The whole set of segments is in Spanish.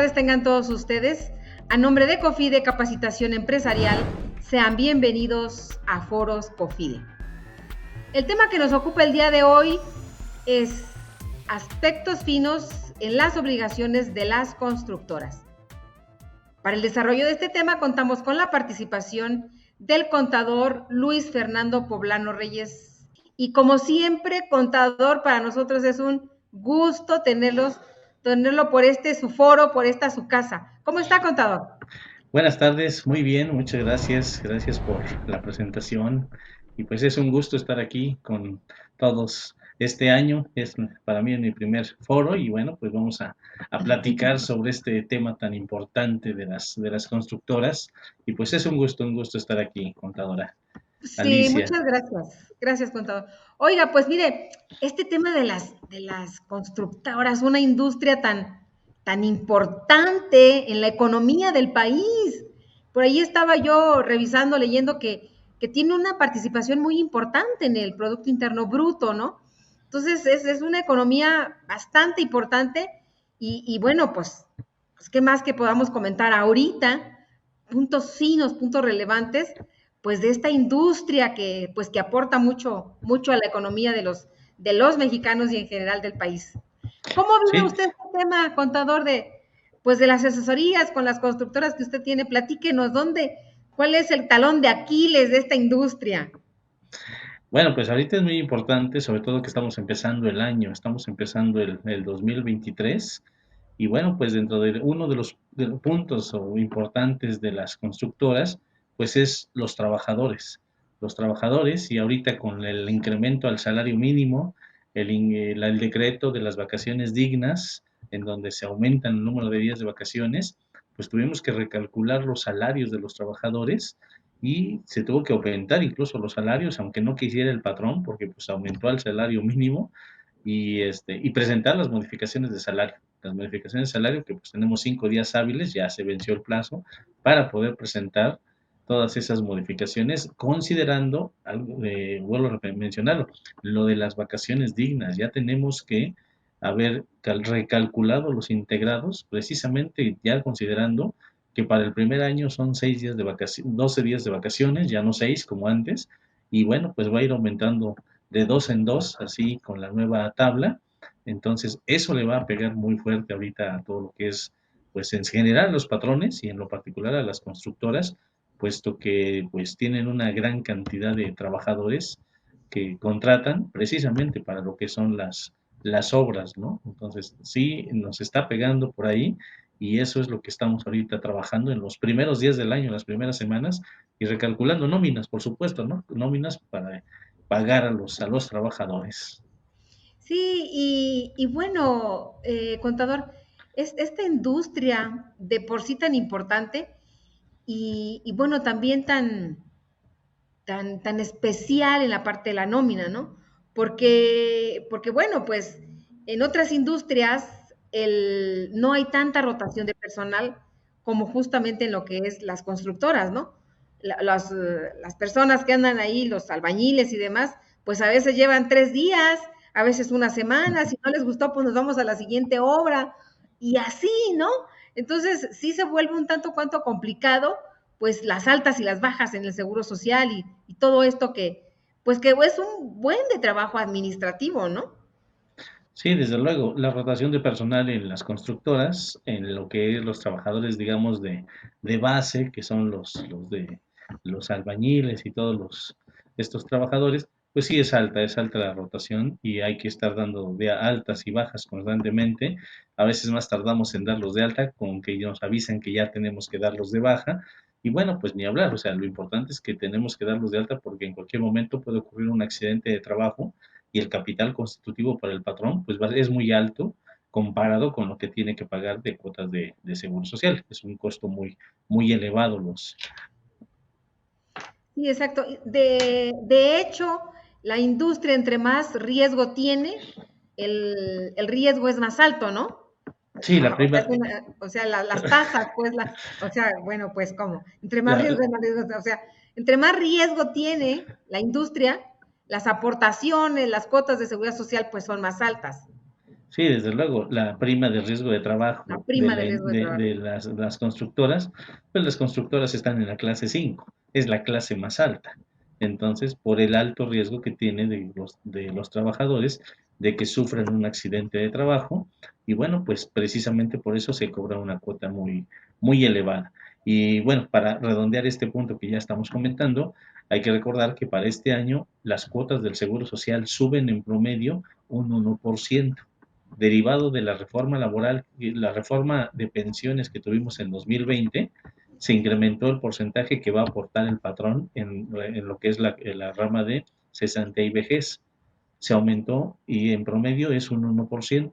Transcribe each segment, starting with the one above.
tardes tengan todos ustedes. A nombre de COFIDE Capacitación Empresarial, sean bienvenidos a Foros COFIDE. El tema que nos ocupa el día de hoy es aspectos finos en las obligaciones de las constructoras. Para el desarrollo de este tema contamos con la participación del contador Luis Fernando Poblano Reyes. Y como siempre, contador, para nosotros es un gusto tenerlo por su foro, por su casa. ¿Cómo está, contador? Buenas tardes, muy bien, muchas gracias por la presentación y pues es un gusto estar aquí con todos este año, es para mí mi primer foro y bueno, pues vamos a platicar sobre este tema tan importante de las constructoras y pues es un gusto estar aquí, contadora Sí, Alicia. muchas gracias. Gracias, contador. Oiga, pues mire, este tema de las constructoras, una industria tan importante en la economía del país. Por ahí estaba yo revisando, leyendo que tiene una participación muy importante en el Producto Interno Bruto, ¿no? Entonces, es una economía bastante importante y bueno, pues, ¿qué más que podamos comentar ahorita? Puntos finos, puntos relevantes pues de esta industria que aporta mucho a la economía de los mexicanos y en general del país. ¿Cómo vive Sí, usted este tema, contador, de las asesorías con las constructoras que usted tiene? Platíquenos, ¿cuál es el talón de Aquiles de esta industria? bueno, pues ahorita es muy importante, sobre todo que estamos empezando el año, estamos empezando el 2023 y bueno, pues dentro de uno de los puntos o importantes de las constructoras, pues es los trabajadores. Los trabajadores y ahorita con el incremento al salario mínimo, el decreto de las vacaciones dignas, en donde se aumenta el número de días de vacaciones, pues tuvimos que recalcular los salarios de los trabajadores y se tuvo que aumentar incluso los salarios, aunque no quisiera el patrón, porque pues aumentó al salario mínimo y presentar las modificaciones de salario. Las modificaciones de salario que pues tenemos 5 días hábiles, ya se venció el plazo, para poder presentar todas esas modificaciones, considerando, vuelvo a mencionarlo, lo de las vacaciones dignas, ya tenemos que haber recalculado los integrados, precisamente ya considerando que para el primer año son 6 días de vacaciones, 12 días de vacaciones, ya no 6 como antes, y bueno, pues va a ir aumentando de 2 en 2, así con la nueva tabla. Entonces, eso le va a pegar muy fuerte ahorita a todo lo que es, pues en general los patrones y en lo particular a las constructoras, puesto que pues tienen una gran cantidad de trabajadores que contratan precisamente para lo que son las obras, ¿no? Entonces, sí, nos está pegando por ahí y eso es lo que estamos ahorita trabajando en los primeros días del año, en las primeras semanas y recalculando nóminas, por supuesto, ¿no? Nóminas para pagar a los trabajadores. Sí, y bueno, contador, esta industria de por sí tan importante y bueno, también tan especial en la parte de la nómina, ¿no? Porque bueno, pues en otras industrias no hay tanta rotación de personal como justamente en lo que es las constructoras, ¿no? Las personas que andan ahí, los albañiles y demás, pues a veces llevan 3 días, a veces una semana, si no les gustó, pues nos vamos a la siguiente obra, y así, ¿no? Entonces, sí se vuelve un tanto cuanto complicado, pues las altas y las bajas en el seguro social y todo esto pues que es un buen de trabajo administrativo, ¿no? Sí, desde luego, la rotación de personal en las constructoras, en lo que es los trabajadores, digamos, de base, que son los de los albañiles y todos estos trabajadores, pues sí es alta la rotación y hay que estar dando de altas y bajas constantemente. A veces más tardamos en darlos de alta, con que nos avisan que ya tenemos que darlos de baja. Y bueno, pues ni hablar, o sea, lo importante es que tenemos que darlos de alta porque en cualquier momento puede ocurrir un accidente de trabajo y el capital constitutivo para el patrón pues es muy alto comparado con lo que tiene que pagar de cuotas de seguro social. Es un costo muy elevado los. Sí, exacto. De hecho, la industria entre más riesgo tiene, el riesgo es más alto, ¿no? Sí, O sea, las tasas, pues, o sea, bueno, pues, ¿cómo? Entre más la, riesgo, más riesgo, o sea, entre más riesgo tiene la industria, las aportaciones, las cuotas de seguridad social, pues, son más altas. Sí, desde luego, la prima de riesgo de La trabajo prima de riesgo de trabajo. de las constructoras, pues las constructoras están en la clase 5, es la clase más alta. Entonces, por el alto riesgo que tiene de los trabajadores de que sufran un accidente de trabajo, y bueno, pues precisamente por eso se cobra una cuota muy, muy elevada. Y bueno, para redondear este punto que ya estamos comentando, hay que recordar que para este año las cuotas del Seguro Social suben en promedio un 1%, derivado de la reforma laboral y la reforma de pensiones que tuvimos en 2020, se incrementó el porcentaje que va a aportar el patrón en lo que es la rama de cesantía y vejez. Se aumentó y en promedio es un 1%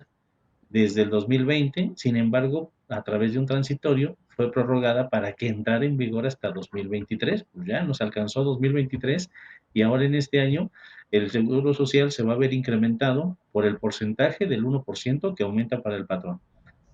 desde el 2020. Sin embargo, a través de un transitorio fue prorrogada para que entrara en vigor hasta 2023. Pues ya nos alcanzó 2023 y ahora en este año el seguro social se va a ver incrementado por el porcentaje del 1% que aumenta para el patrón,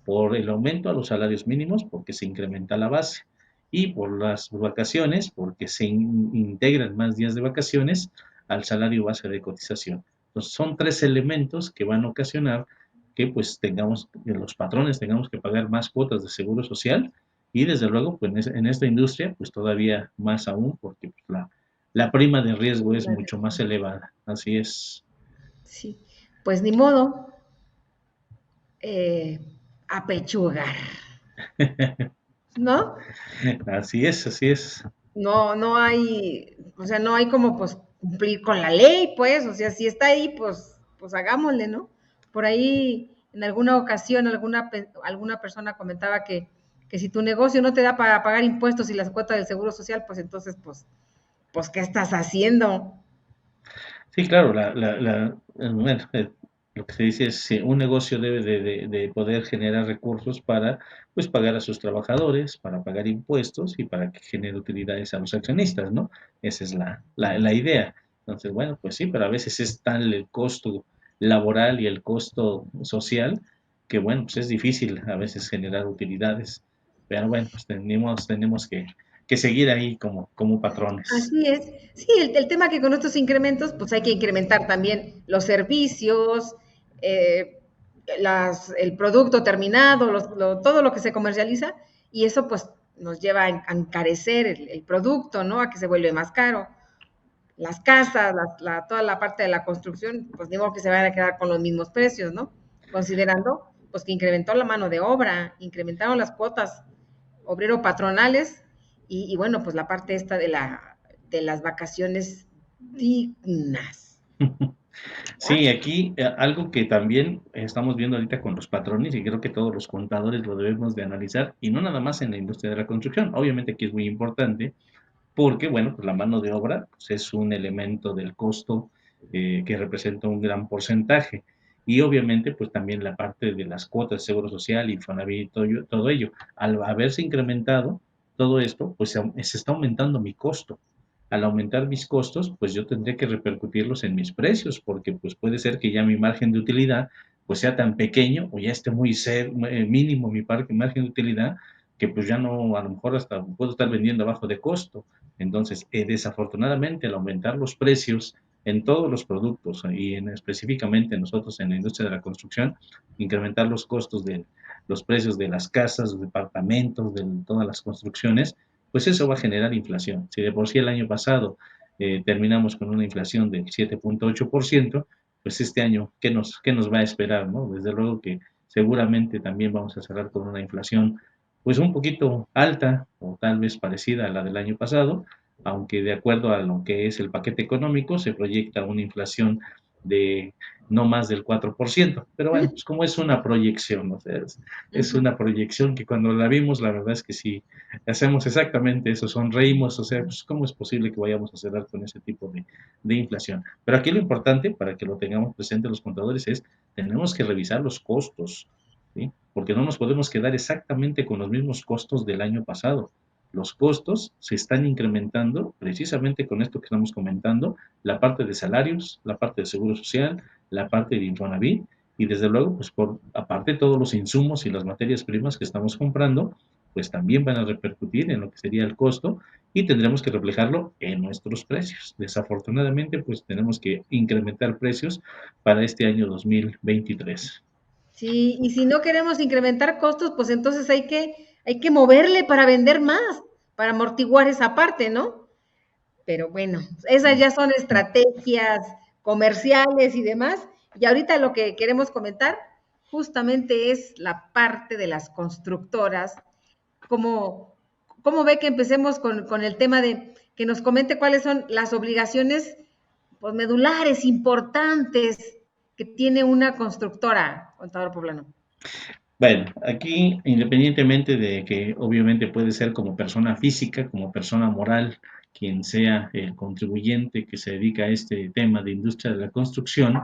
por el aumento a los salarios mínimos porque se incrementa la base y por las vacaciones porque se integran más días de vacaciones al salario base de cotización. Entonces son tres elementos que van a ocasionar que pues tengamos, que los patrones tengamos que pagar más cuotas de seguro social y desde luego pues en esta industria pues todavía más aún porque pues, la prima de riesgo es mucho más elevada. Así es. Sí, pues ni modo, eh, apechugar, ¿no? Así es, así es. No, no hay, o sea, no hay como pues cumplir con la ley, pues, o sea, si está ahí, pues hagámosle, ¿no? Por ahí, en alguna ocasión, alguna persona comentaba que si tu negocio no te da para pagar impuestos y las cuotas del Seguro Social, pues entonces, pues, ¿qué estás haciendo? Sí, claro, bueno, lo que se dice es que un negocio debe de poder generar recursos para pues pagar a sus trabajadores, para pagar impuestos y para que genere utilidades a los accionistas, ¿no? Esa es la idea. Entonces, bueno, pues sí, pero a veces es tal el costo laboral y el costo social que, bueno, pues es difícil a veces generar utilidades. Pero bueno, pues tenemos que seguir ahí como patrones. Así es. Sí, el tema que con estos incrementos, pues hay que incrementar también los servicios, eh, el producto terminado, todo lo que se comercializa, y eso pues nos lleva a encarecer el producto, ¿no? A que se vuelve más caro. Las casas, toda la parte de la construcción, pues digo que se van a quedar con los mismos precios, ¿no? Considerando pues que incrementó la mano de obra, incrementaron las cuotas obrero patronales y bueno, pues la parte esta de las vacaciones dignas. ¿Ya? Sí, aquí algo que también estamos viendo ahorita con los patrones y creo que todos los contadores lo debemos de analizar y no nada más en la industria de la construcción. Obviamente aquí es muy importante porque, bueno, pues la mano de obra pues es un elemento del costo que representa un gran porcentaje y obviamente pues también la parte de las cuotas de seguro social, Infonavit, todo ello. Al haberse incrementado todo esto, pues se está aumentando mi costo. Al aumentar mis costos, pues yo tendría que repercutirlos en mis precios, porque pues puede ser que ya mi margen de utilidad pues sea tan pequeño o ya esté muy mínimo mi margen de utilidad que pues ya no, a lo mejor hasta puedo estar vendiendo abajo de costo. Entonces, desafortunadamente, al aumentar los precios en todos los productos y específicamente nosotros en la industria de la construcción, incrementar los costos de los precios de las casas, los departamentos, de todas las construcciones, pues eso va a generar inflación. Si de por sí el año pasado terminamos con una inflación del 7.8%, pues este año, qué nos va a esperar? ¿No? Desde luego que seguramente también vamos a cerrar con una inflación pues un poquito alta o tal vez parecida a la del año pasado, aunque de acuerdo a lo que es el paquete económico se proyecta una inflación de no más del 4%, pero bueno, pues como es una proyección, o sea, es una proyección que cuando la vimos, la verdad es que sí, hacemos exactamente eso, sonreímos, o sea, pues cómo es posible que vayamos a cerrar con ese tipo de inflación. Pero aquí lo importante, para que lo tengamos presente los contadores, es tenemos que revisar los costos, ¿sí? Porque no nos podemos quedar exactamente con los mismos costos del año pasado. Los costos se están incrementando precisamente con esto que estamos comentando, la parte de salarios, la parte de seguro social, la parte de Infonavit y desde luego, pues por aparte todos los insumos y las materias primas que estamos comprando, pues también van a repercutir en lo que sería el costo y tendremos que reflejarlo en nuestros precios. Desafortunadamente, pues tenemos que incrementar precios para este año 2023. Sí, y si no queremos incrementar costos, pues entonces hay que moverle para vender más, para amortiguar esa parte, ¿no? Pero bueno, esas ya son estrategias comerciales y demás. Y ahorita lo que queremos comentar justamente es la parte de las constructoras. ¿Cómo, cómo ve que empecemos con el tema de que nos comente cuáles son las obligaciones pues, medulares, importantes que tiene una constructora, contador poblano? Bueno, aquí independientemente de que obviamente puede ser como persona física, como persona moral, quien sea el contribuyente que se dedica a este tema de industria de la construcción,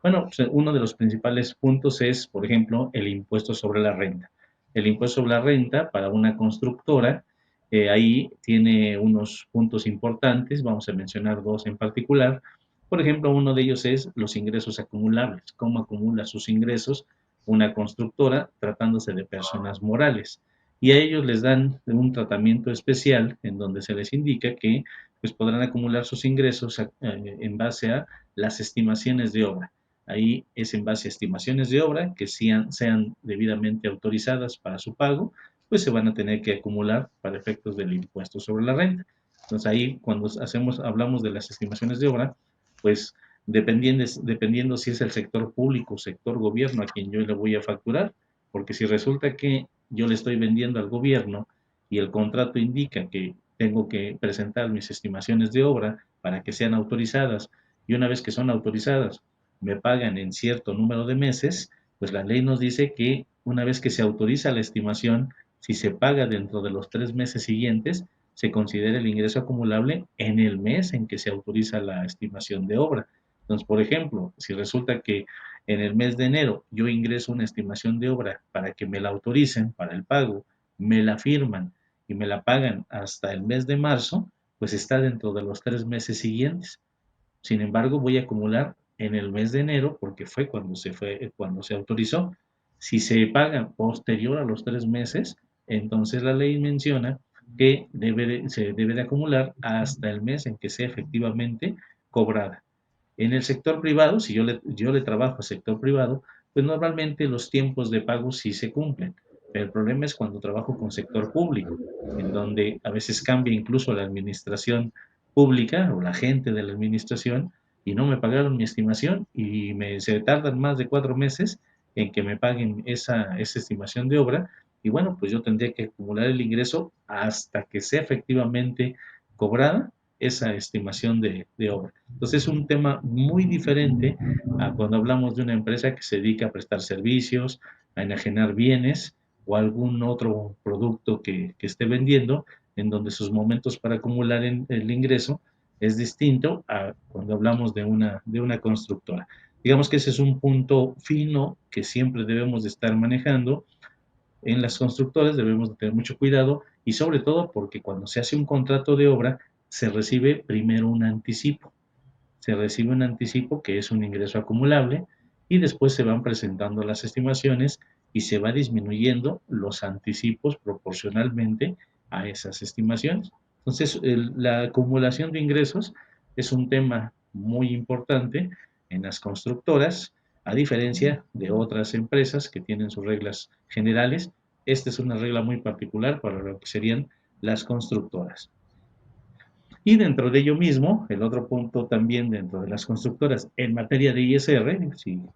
bueno, pues uno de los principales puntos es, por ejemplo, el impuesto sobre la renta. El impuesto sobre la renta para una constructora, ahí tiene unos puntos importantes, vamos a mencionar dos en particular. Por ejemplo, uno de ellos es los ingresos acumulables, cómo acumula sus ingresos una constructora tratándose de personas morales. Y a ellos les dan un tratamiento especial en donde se les indica que pues, podrán acumular sus ingresos en base a las estimaciones de obra. Ahí es en base a estimaciones de obra que sean debidamente autorizadas para su pago, pues se van a tener que acumular para efectos del impuesto sobre la renta. Entonces ahí cuando hablamos de las estimaciones de obra, pues dependiendo si es el sector público o sector gobierno a quien yo le voy a facturar, porque si resulta que yo le estoy vendiendo al gobierno y el contrato indica que tengo que presentar mis estimaciones de obra para que sean autorizadas y una vez que son autorizadas me pagan en cierto número de meses, pues la ley nos dice que una vez que se autoriza la estimación, si se paga dentro de los 3 meses siguientes, se considera el ingreso acumulable en el mes en que se autoriza la estimación de obra. Entonces, por ejemplo, si resulta que en el mes de enero yo ingreso una estimación de obra para que me la autoricen para el pago, me la firman y me la pagan hasta el mes de marzo, pues está dentro de los 3 meses siguientes. Sin embargo, voy a acumular en el mes de enero porque cuando se autorizó. Si se paga posterior a los 3 meses, entonces la ley menciona que se debe de acumular hasta el mes en que sea efectivamente cobrada. En el sector privado, si yo le trabajo al sector privado, pues normalmente los tiempos de pago sí se cumplen. Pero el problema es cuando trabajo con sector público, en donde a veces cambia incluso la administración pública o la gente de la administración y no me pagaron mi estimación y se tardan más de 4 meses en que me paguen esa estimación de obra. Y bueno, pues yo tendría que acumular el ingreso hasta que sea efectivamente cobrada esa estimación de obra. Entonces es un tema muy diferente a cuando hablamos de una empresa que se dedica a prestar servicios, a enajenar bienes o algún otro producto que esté vendiendo, en donde sus momentos para acumular el ingreso es distinto a cuando hablamos de una constructora. Digamos que ese es un punto fino que siempre debemos de estar manejando. En las constructoras debemos de tener mucho cuidado y sobre todo porque cuando se hace un contrato de obra se recibe primero un anticipo. Se recibe un anticipo que es un ingreso acumulable y después se van presentando las estimaciones y se va disminuyendo los anticipos proporcionalmente a esas estimaciones. Entonces, la acumulación de ingresos es un tema muy importante en las constructoras, a diferencia de otras empresas que tienen sus reglas generales. Esta es una regla muy particular para lo que serían las constructoras. Y dentro de ello mismo, el otro punto también dentro de las constructoras en materia de ISR,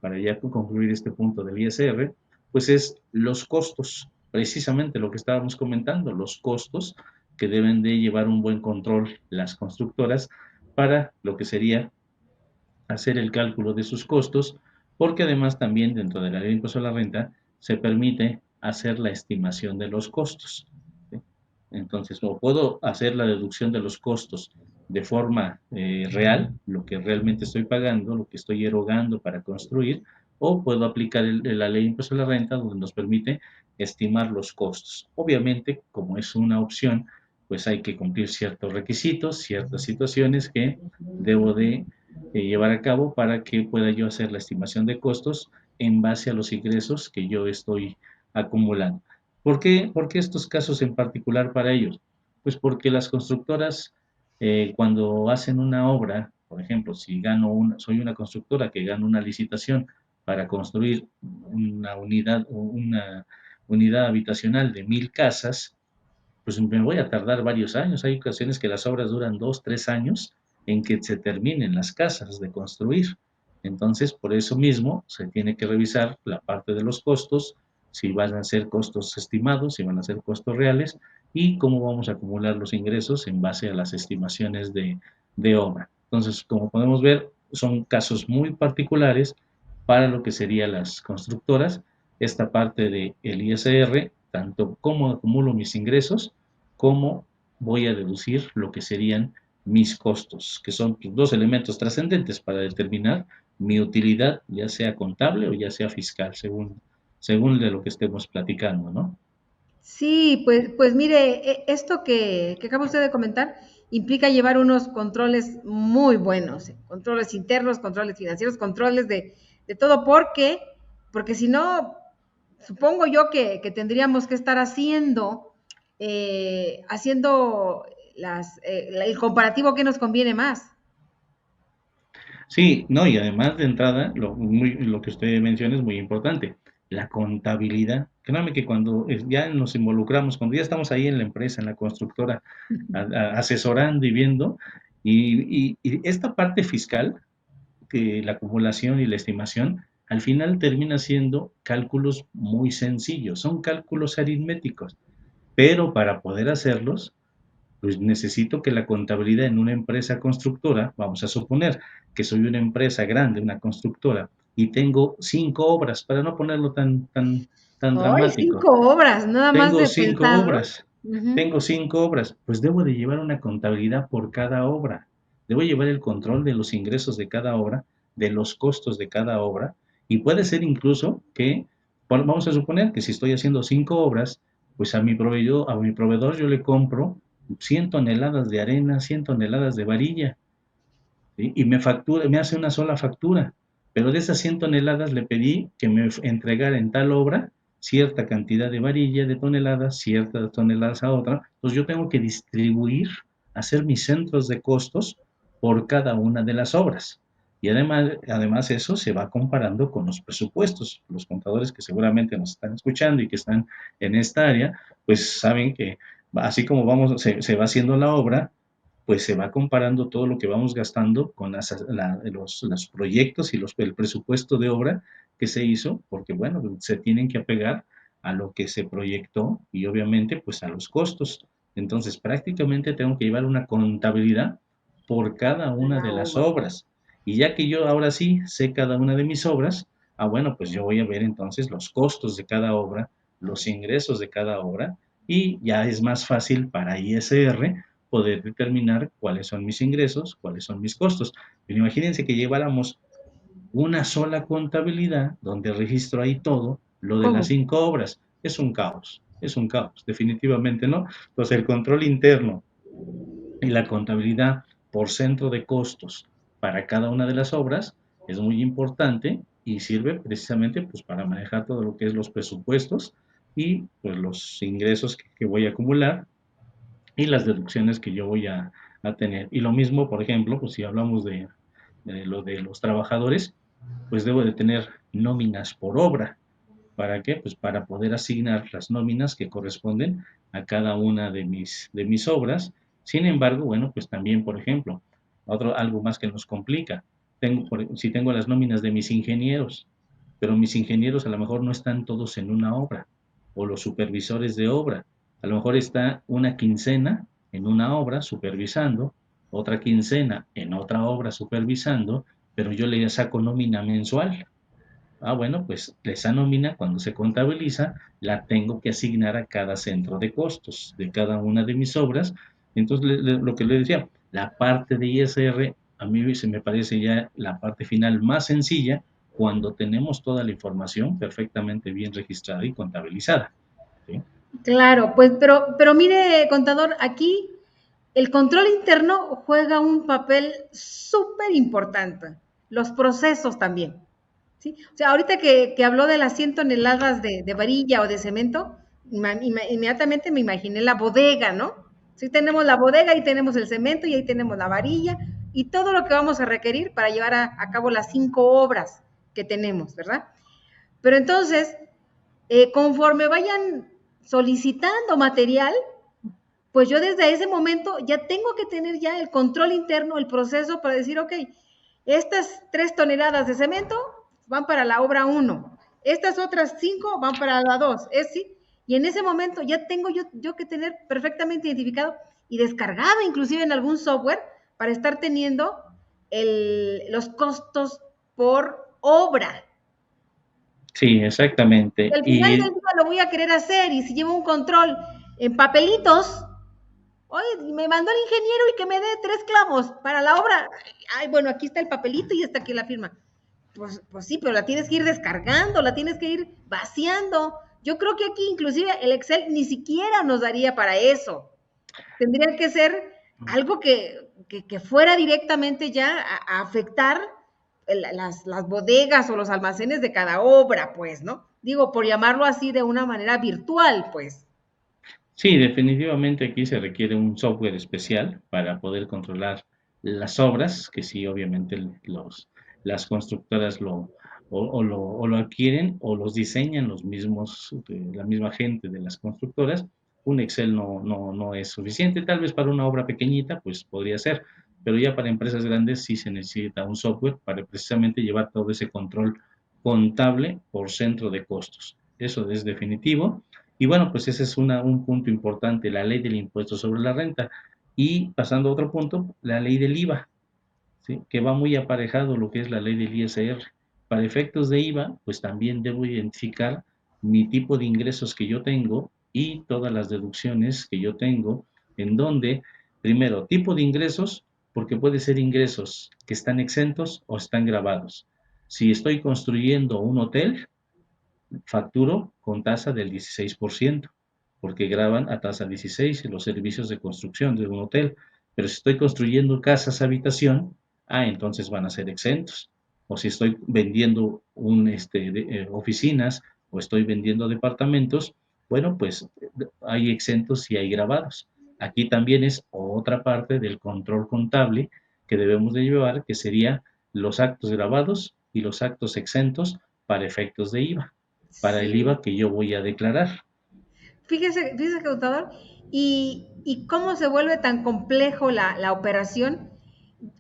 para ya concluir este punto del ISR, pues es los costos, precisamente lo que estábamos comentando, los costos que deben de llevar un buen control las constructoras para lo que sería hacer el cálculo de sus costos, porque además también dentro de la ley de impuesto a la renta se permite hacer la estimación de los costos. ¿Sí? Entonces, o puedo hacer la deducción de los costos de forma real, lo que realmente estoy pagando, lo que estoy erogando para construir, o puedo aplicar la ley de impuesto a la renta, donde nos permite estimar los costos. Obviamente, como es una opción, pues hay que cumplir ciertos requisitos, ciertas situaciones que debo de llevar a cabo para que pueda yo hacer la estimación de costos en base a los ingresos que yo estoy acumulando. ¿Por qué estos casos en particular para ellos? Pues porque las constructoras, cuando hacen una obra, por ejemplo, si soy una constructora que gano una licitación para construir una unidad habitacional de 1000 casas, pues me voy a tardar varios años. Hay ocasiones que las obras duran 2, 3 años en que se terminen las casas de construir. Entonces, por eso mismo, se tiene que revisar la parte de los costos, si van a ser costos estimados, si van a ser costos reales, y cómo vamos a acumular los ingresos en base a las estimaciones de obra. Entonces, como podemos ver, son casos muy particulares para lo que serían las constructoras. Esta parte del ISR, tanto cómo acumulo mis ingresos, cómo voy a deducir lo que serían mis costos, que son dos elementos trascendentes para determinar mi utilidad, ya sea contable o ya sea fiscal, según de lo que estemos platicando, ¿no? Sí, pues mire, esto que acaba usted de comentar implica llevar unos controles muy buenos, controles internos, controles financieros, controles de todo, porque si no, supongo yo que tendríamos que estar haciendo el comparativo que nos conviene más. Sí, no, y además de entrada, lo que usted menciona es muy importante, la contabilidad. Créame que cuando ya nos involucramos, cuando ya estamos ahí en la empresa, en la constructora, asesorando y viendo, y esta parte fiscal, que la acumulación y la estimación, al final termina siendo cálculos muy sencillos, son cálculos aritméticos, pero para poder hacerlos, pues necesito que la contabilidad en una empresa constructora, vamos a suponer que soy una empresa grande, una constructora, y tengo 5 obras, para no ponerlo tan ¡Ay, dramático, 5 obras! Nada más tengo de cinco pensarlo. obras, Ujú. tengo 5 obras, pues debo de llevar una contabilidad por cada obra. Debo llevar el control de los ingresos de cada obra, de los costos de cada obra, y puede ser incluso que, vamos a suponer que si estoy haciendo 5 obras, pues a mi proveedor yo le compro 100 toneladas de arena, 100 toneladas de varilla, ¿sí? Y me hace una sola factura, pero de esas 100 toneladas le pedí que me entregara en tal obra cierta cantidad de varilla, de toneladas, ciertas toneladas a otra, entonces yo tengo que distribuir, hacer mis centros de costos por cada una de las obras. Y además eso se va comparando con los presupuestos. Los contadores que seguramente nos están escuchando y que están en esta área, pues saben que así como se va haciendo la obra, pues se va comparando todo lo que vamos gastando con los proyectos y el presupuesto de obra que se hizo, porque bueno, se tienen que apegar a lo que se proyectó y obviamente pues a los costos. Entonces prácticamente tengo que llevar una contabilidad por cada una La de las obra. obras. Y ya que yo ahora sí sé cada una de mis obras, bueno, pues yo voy a ver entonces los costos de cada obra, los ingresos de cada obra, y ya es más fácil para ISR poder determinar cuáles son mis ingresos, cuáles son mis costos. Pero imagínense que lleváramos una sola contabilidad donde registro ahí todo lo de las ¿Cómo? 5 obras. Es un caos, definitivamente no. Entonces el control interno y la contabilidad por centro de costos para cada una de las obras es muy importante y sirve precisamente pues para manejar todo lo que es los presupuestos y pues los ingresos que voy a acumular y las deducciones que yo voy a tener. Y lo mismo, por ejemplo, pues si hablamos de lo de los trabajadores, pues debo de tener nóminas por obra. ¿Para qué? Pues para poder asignar las nóminas que corresponden a cada una de mis obras. Sin embargo, bueno, pues también, por ejemplo, algo más que nos complica. Si tengo las nóminas de mis ingenieros, pero mis ingenieros a lo mejor no están todos en una obra, o los supervisores de obra. A lo mejor está una quincena en una obra supervisando, otra quincena en otra obra supervisando, pero yo le saco nómina mensual. Bueno, pues esa nómina cuando se contabiliza la tengo que asignar a cada centro de costos de cada una de mis obras. Entonces, lo que le decía, la parte de ISR a mí se me parece ya la parte final más sencilla cuando tenemos toda la información perfectamente bien registrada y contabilizada, ¿sí? Claro, pues, pero mire, contador, aquí el control interno juega un papel súper importante. Los procesos también. ¿Sí? O sea, ahorita que habló de las 100 toneladas de varilla o de cemento, inmediatamente me imaginé la bodega, ¿no? Sí, tenemos la bodega y tenemos el cemento y ahí tenemos la varilla y todo lo que vamos a requerir para llevar a cabo las 5 obras que tenemos, ¿verdad? Pero entonces, conforme vayan solicitando material, pues yo desde ese momento ya tengo que tener ya el control interno, el proceso para decir, ok, estas 3 toneladas de cemento van para la obra 1, estas otras 5 van para la 2, ¿es sí? Y en ese momento ya tengo yo que tener perfectamente identificado y descargado inclusive en algún software para estar teniendo los costos por obra. Sí, exactamente. Y al final Y del día lo voy a querer hacer y si llevo un control en papelitos, oye, me mandó el ingeniero y que me dé 3 clavos para la obra. Ay, bueno, aquí está el papelito y está aquí la firma. Pues sí, pero la tienes que ir descargando, la tienes que ir vaciando. Yo creo que aquí inclusive el Excel ni siquiera nos daría para eso. Tendría que ser algo que fuera directamente ya a afectar las bodegas o los almacenes de cada obra, pues, ¿no? Digo, por llamarlo así de una manera virtual, pues. sí, definitivamente aquí se requiere un software especial para poder controlar las obras, que sí, obviamente las constructoras o lo adquieren o los diseñan los mismos, la misma gente de las constructoras. Un Excel no es suficiente, tal vez para una obra pequeñita, pues podría ser, pero ya para empresas grandes sí se necesita un software para precisamente llevar todo ese control contable por centro de costos. Eso es definitivo. Y bueno, pues ese es un punto importante, la ley del impuesto sobre la renta. Y pasando a otro punto, la ley del IVA, ¿sí? Que va muy aparejado lo que es la ley del ISR. Para efectos de IVA, pues también debo identificar mi tipo de ingresos que yo tengo y todas las deducciones que yo tengo, en donde, primero, tipo de ingresos, porque puede ser ingresos que están exentos o están grabados. Si estoy construyendo un hotel, facturo con tasa del 16%, porque graban a tasa 16 los servicios de construcción de un hotel. Pero si estoy construyendo casas habitación, entonces van a ser exentos. O si estoy vendiendo oficinas o estoy vendiendo departamentos, bueno, pues hay exentos y hay grabados. Aquí también es otra parte del control contable que debemos de llevar, que sería los actos grabados y los actos exentos para efectos de IVA, para el Sí. IVA que yo voy a declarar. Fíjese, contador, y cómo se vuelve tan complejo la operación.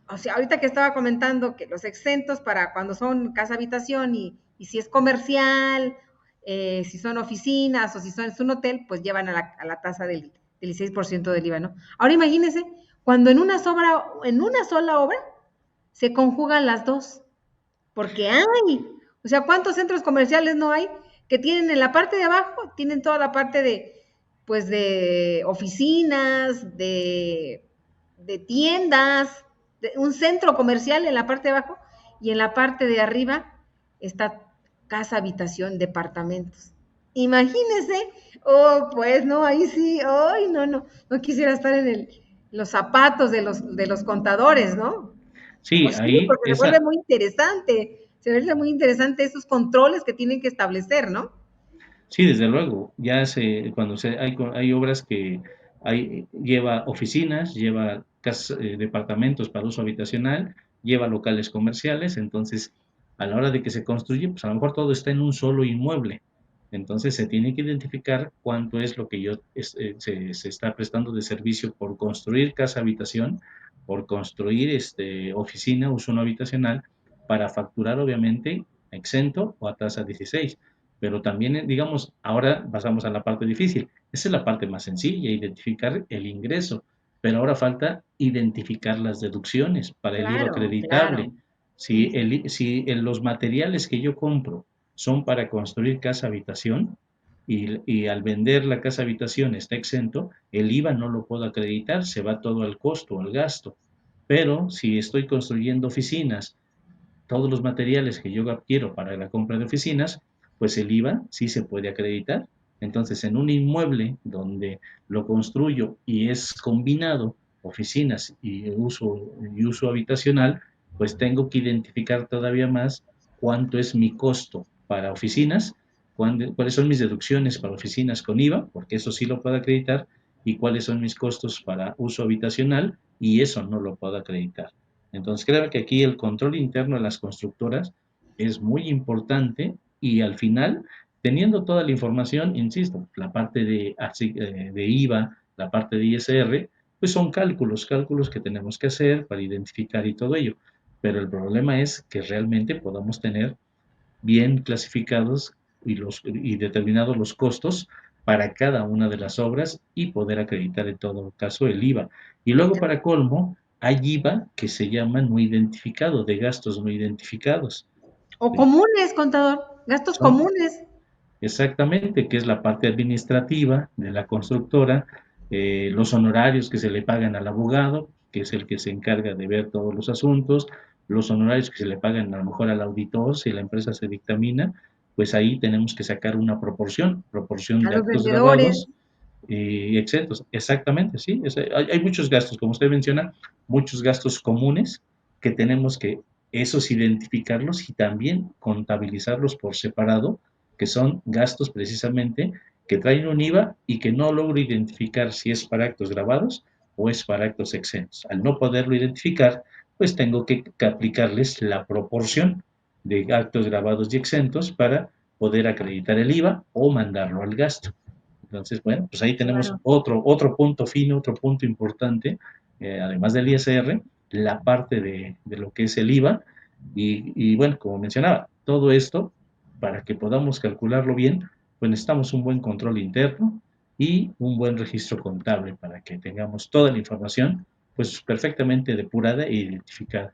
O sea, ahorita que estaba comentando que los exentos para cuando son casa habitación y si es comercial, si son oficinas o si son es un hotel, pues llevan a la tasa del 16% del IVA, ¿no? Ahora imagínense, cuando en una sola obra se conjugan las dos, porque hay, o sea, ¿cuántos centros comerciales no hay que tienen en la parte de abajo, tienen toda la parte pues de oficinas, de tiendas, de un centro comercial en la parte de abajo y en la parte de arriba está casa, habitación, departamentos. Imagínense, oh, pues no, ahí sí, ay, no quisiera estar los zapatos de los contadores, ¿no? Sí, Pues sí, ahí porque se vuelve muy interesante esos controles que tienen que establecer, ¿no? sí, desde luego, cuando hay obras que lleva oficinas, lleva departamentos para uso habitacional, lleva locales comerciales, entonces a la hora de que se construye, pues a lo mejor todo está en un solo inmueble. Entonces se tiene que identificar cuánto es lo que se está prestando de servicio por construir casa habitación, por construir oficina, uso no habitacional, para facturar obviamente exento o a tasa 16. Pero también, digamos, ahora pasamos a la parte difícil. Esa es la parte más sencilla, identificar el ingreso. Pero ahora falta identificar las deducciones para el IVA Claro, acreditable. claro. Si los materiales que yo compro son para construir casa habitación y al vender la casa habitación está exento, el IVA no lo puedo acreditar, se va todo al costo, al gasto. Pero si estoy construyendo oficinas, todos los materiales que yo adquiero para la compra de oficinas, pues el IVA sí se puede acreditar. Entonces, en un inmueble donde lo construyo y es combinado oficinas y uso habitacional, pues tengo que identificar todavía más cuánto es mi costo para oficinas, cuáles son mis deducciones para oficinas con IVA, porque eso sí lo puedo acreditar, y cuáles son mis costos para uso habitacional, y eso no lo puedo acreditar. Entonces, creo que aquí el control interno de las constructoras es muy importante y al final, teniendo toda la información, insisto, la parte de IVA, la parte de ISR, pues son cálculos que tenemos que hacer para identificar y todo ello. Pero el problema es que realmente podamos tener bien clasificados y determinados los costos para cada una de las obras y poder acreditar en todo caso el IVA. Y luego para colmo, hay IVA que se llama no identificado, de gastos no identificados. O ¿Sí? comunes, contador, gastos Son comunes. exactamente, que es la parte administrativa de la constructora, los honorarios que se le pagan al abogado, que es el que se encarga de ver todos los asuntos, los honorarios que se le pagan a lo mejor al auditor si la empresa se dictamina, pues ahí tenemos que sacar una proporción A de los actos vendedores. grabados y exentos. Exactamente, sí. Hay muchos gastos, como usted menciona, muchos gastos comunes que tenemos que esos identificarlos y también contabilizarlos por separado, que son gastos precisamente que traen un IVA y que no logro identificar si es para actos grabados o es para actos exentos. Al no poderlo identificar, pues tengo que aplicarles la proporción de actos grabados y exentos para poder acreditar el IVA o mandarlo al gasto. Entonces, bueno, pues ahí tenemos Claro. otro punto fino, otro punto importante, además del ISR, la parte de lo que es el IVA. Y bueno, como mencionaba, todo esto, para que podamos calcularlo bien, pues necesitamos un buen control interno y un buen registro contable para que tengamos toda la información pues perfectamente depurada e identificada.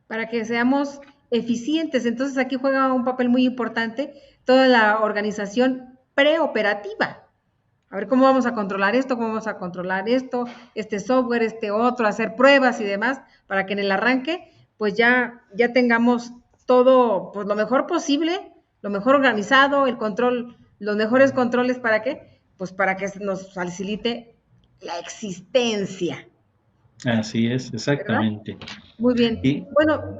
Para que seamos eficientes. Entonces aquí juega un papel muy importante toda la organización preoperativa. A ver cómo vamos a controlar esto, cómo vamos a controlar esto, este software, este otro, hacer pruebas y demás, para que en el arranque pues ya tengamos todo pues lo mejor posible, lo mejor organizado, el control, los mejores controles, ¿para qué? Pues para que nos facilite la existencia, Así es, ¿verdad? exactamente. Muy bien. Y Bueno,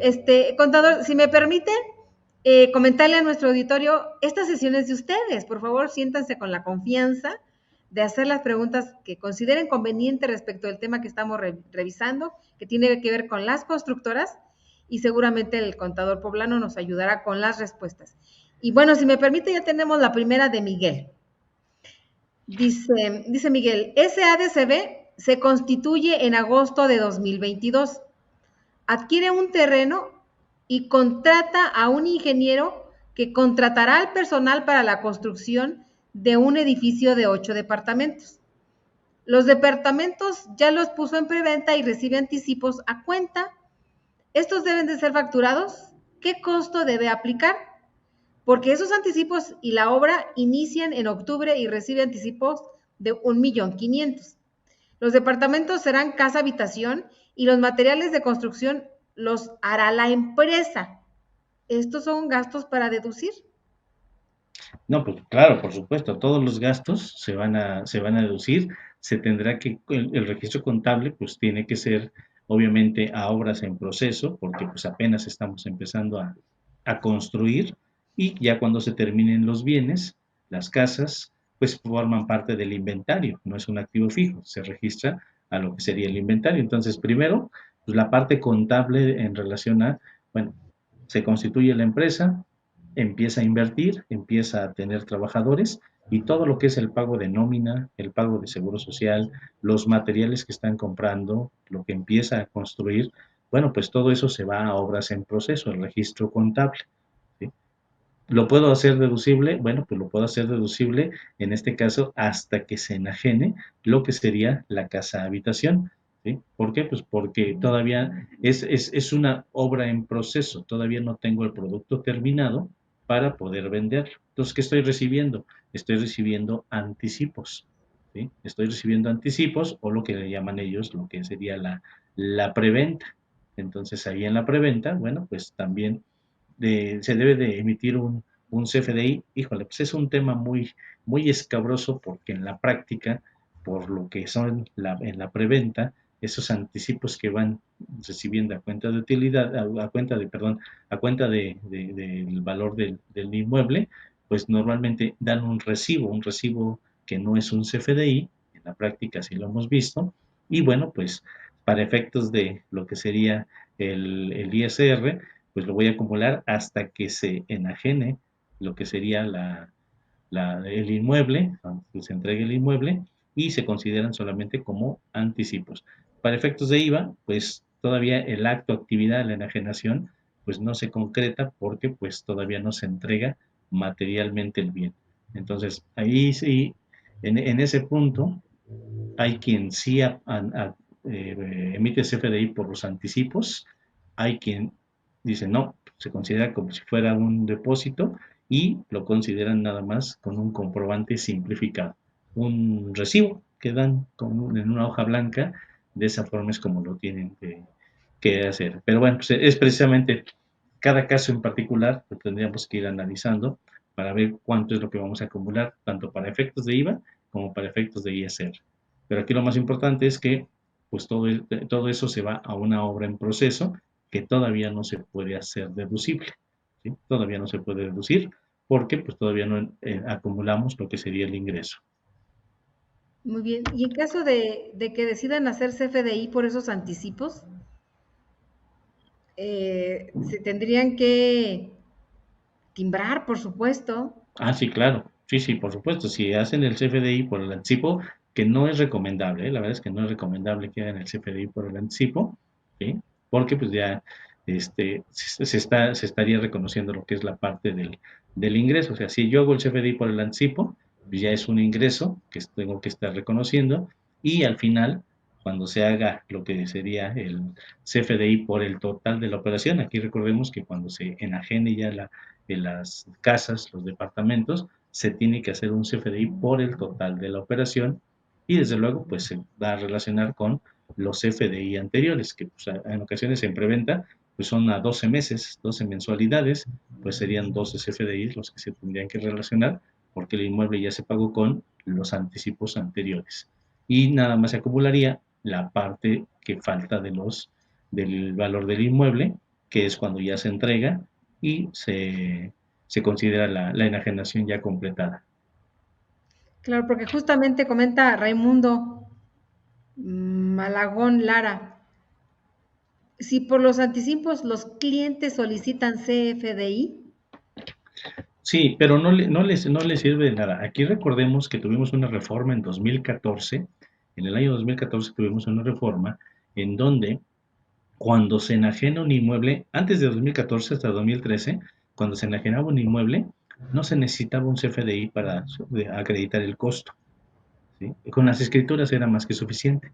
contador, si me permite, comentarle a nuestro auditorio, esta sesión es de ustedes. Por favor, siéntanse con la confianza de hacer las preguntas que consideren conveniente respecto del tema que estamos revisando, que tiene que ver con las constructoras, y seguramente el contador poblano nos ayudará con las respuestas. Y bueno, si me permite, ya tenemos la primera de Miguel. Dice Miguel, SADCB se constituye en agosto de 2022, adquiere un terreno y contrata a un ingeniero que contratará al personal para la construcción de un edificio de 8 departamentos. Los departamentos ya los puso en preventa y recibe anticipos a cuenta. ¿Estos deben de ser facturados? ¿Qué costo debe aplicar? Porque esos anticipos y la obra inician en octubre y recibe anticipos de 1.500.000. Los departamentos serán casa habitación y los materiales de construcción los hará la empresa. ¿Estos son gastos para deducir? no, pues claro, por supuesto, todos los gastos se van a deducir, se tendrá que, el registro contable pues tiene que ser obviamente a obras en proceso, porque pues apenas estamos empezando a construir y ya cuando se terminen los bienes, las casas, pues forman parte del inventario, no es un activo fijo, se registra a lo que sería el inventario. Entonces, primero, pues la parte contable en relación a, bueno, se constituye la empresa, empieza a invertir, empieza a tener trabajadores y todo lo que es el pago de nómina, el pago de seguro social, los materiales que están comprando, lo que empieza a construir, bueno, pues todo eso se va a obras en proceso, el registro contable. ¿Sí? ¿Lo puedo hacer deducible? Bueno, pues lo puedo hacer deducible en este caso hasta que se enajene lo que sería la casa habitación. ¿Sí? ¿Por qué? Pues porque todavía es una obra en proceso, todavía no tengo el producto terminado para poder venderlo. Entonces, ¿qué estoy recibiendo? Estoy recibiendo anticipos. ¿Sí? Estoy recibiendo anticipos o lo que le llaman ellos, lo que sería la preventa. Entonces, ahí en la preventa, bueno, pues también se debe de emitir un CFDI. Híjole, pues es un tema muy escabroso porque en la práctica, por lo que son en la preventa, esos anticipos que van recibiendo a cuenta de utilidad, a cuenta de, perdón, a cuenta del valor del inmueble, pues normalmente dan un recibo que no es un CFDI, en la práctica sí lo hemos visto, y bueno, pues para efectos de lo que sería el ISR, pues lo voy a acumular hasta que se enajene lo que sería el inmueble, que se entregue el inmueble, y se consideran solamente como anticipos. Para efectos de IVA, pues todavía el acto, actividad, la enajenación, pues no se concreta porque pues todavía no se entrega materialmente el bien. Entonces, ahí sí, en ese punto, hay quien sí emite CFDI por los anticipos, hay quien dice no, se considera como si fuera un depósito y lo consideran nada más con un comprobante simplificado, un recibo que dan en una hoja blanca, de esa forma es como lo tienen que hacer. Pero bueno, pues es precisamente cada caso en particular lo tendríamos que ir analizando para ver cuánto es lo que vamos a acumular, tanto para efectos de IVA como para efectos de ISR. Pero aquí lo más importante es que pues todo eso se va a una obra en proceso que todavía no se puede hacer deducible. ¿Sí? Todavía no se puede deducir porque pues todavía no acumulamos lo que sería el ingreso. Muy bien. Y en caso de que decidan hacer CFDI por esos anticipos, se tendrían que timbrar, por supuesto. Ah, sí, claro. Sí, sí, por supuesto. Si hacen el CFDI por el anticipo, que no es recomendable, la verdad es que no es recomendable que hagan el CFDI por el anticipo, ¿sí? Porque pues ya se estaría reconociendo lo que es la parte del ingreso. O sea, si yo hago el CFDI por el anticipo, pues ya es un ingreso que tengo que estar reconociendo y al final, cuando se haga lo que sería el CFDI por el total de la operación, aquí recordemos que cuando se enajene ya de las casas, los departamentos, se tiene que hacer un CFDI por el total de la operación y desde luego pues se va a relacionar con los CFDI anteriores, que pues, en ocasiones en preventa pues son a 12 meses, 12 mensualidades, pues serían 12 CFDIs los que se tendrían que relacionar porque el inmueble ya se pagó con los anticipos anteriores. Y nada más se acumularía la parte que falta del valor del inmueble, que es cuando ya se entrega y se considera la enajenación ya completada. Claro, porque justamente comenta Raimundo Malagón Lara, si por los anticipos los clientes solicitan CFDI, Sí, pero no les sirve de nada. Aquí recordemos que tuvimos una reforma en 2014. En el año 2014 tuvimos una reforma en donde cuando se enajena un inmueble, antes de 2014 hasta 2013, cuando se enajenaba un inmueble, no se necesitaba un CFDI para acreditar el costo. ¿Sí? Con las escrituras era más que suficiente.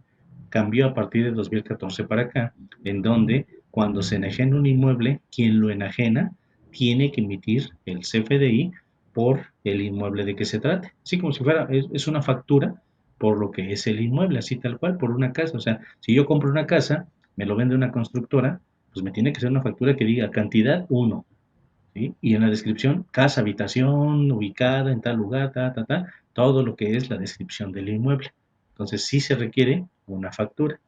Cambió a partir de 2014 para acá, en donde cuando se enajena un inmueble, quien lo enajena tiene que emitir el CFDI por el inmueble de que se trate. Así como si fuera, es una factura por lo que es el inmueble, así tal cual, por una casa. O sea, si yo compro una casa, me lo vende una constructora, pues me tiene que ser una factura que diga cantidad uno, ¿sí? Y en la descripción, casa, habitación, ubicada en tal lugar, todo lo que es la descripción del inmueble. Entonces sí se requiere una factura,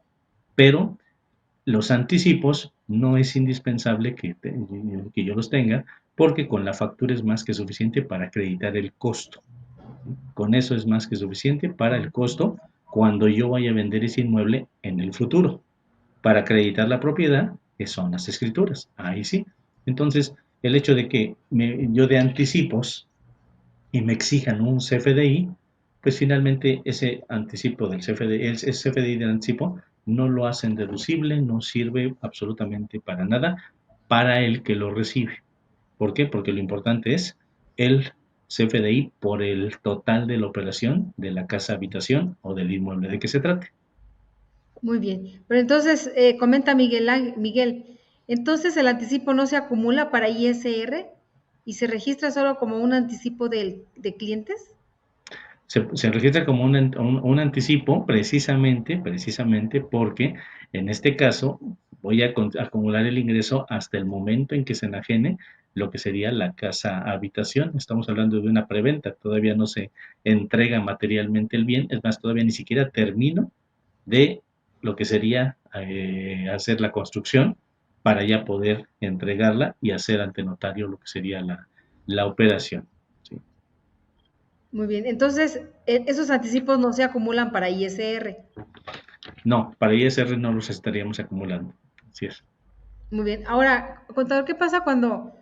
pero los anticipos no es indispensable que yo los tenga, porque con la factura es más que suficiente para acreditar el costo. Con eso es más que suficiente para el costo cuando yo vaya a vender ese inmueble en el futuro. Para acreditar la propiedad, que son las escrituras. Ahí sí. Entonces, el hecho de que yo de anticipos y me exijan un CFDI, pues finalmente ese anticipo del CFDI, ese CFDI del anticipo, no lo hacen deducible, no sirve absolutamente para nada para el que lo recibe. ¿Por qué? Porque lo importante es el CFDI por el total de la operación de la casa habitación o del inmueble de que se trate. muy bien. Pero entonces, comenta Miguel, entonces el anticipo no se acumula para ISR y se registra solo como un anticipo de clientes. Se registra como un anticipo precisamente porque en este caso voy a acumular el ingreso hasta el momento en que se enajene lo que sería la casa habitación. Estamos hablando de una preventa, todavía no se entrega materialmente el bien, es más, todavía ni siquiera termino de lo que sería hacer la construcción para ya poder entregarla y hacer ante notario lo que sería la operación. ¿Sí? Muy bien. Entonces, esos anticipos no se acumulan para ISR. No, para ISR no los estaríamos acumulando. Así es. Muy bien. Ahora, contador, ¿qué pasa cuando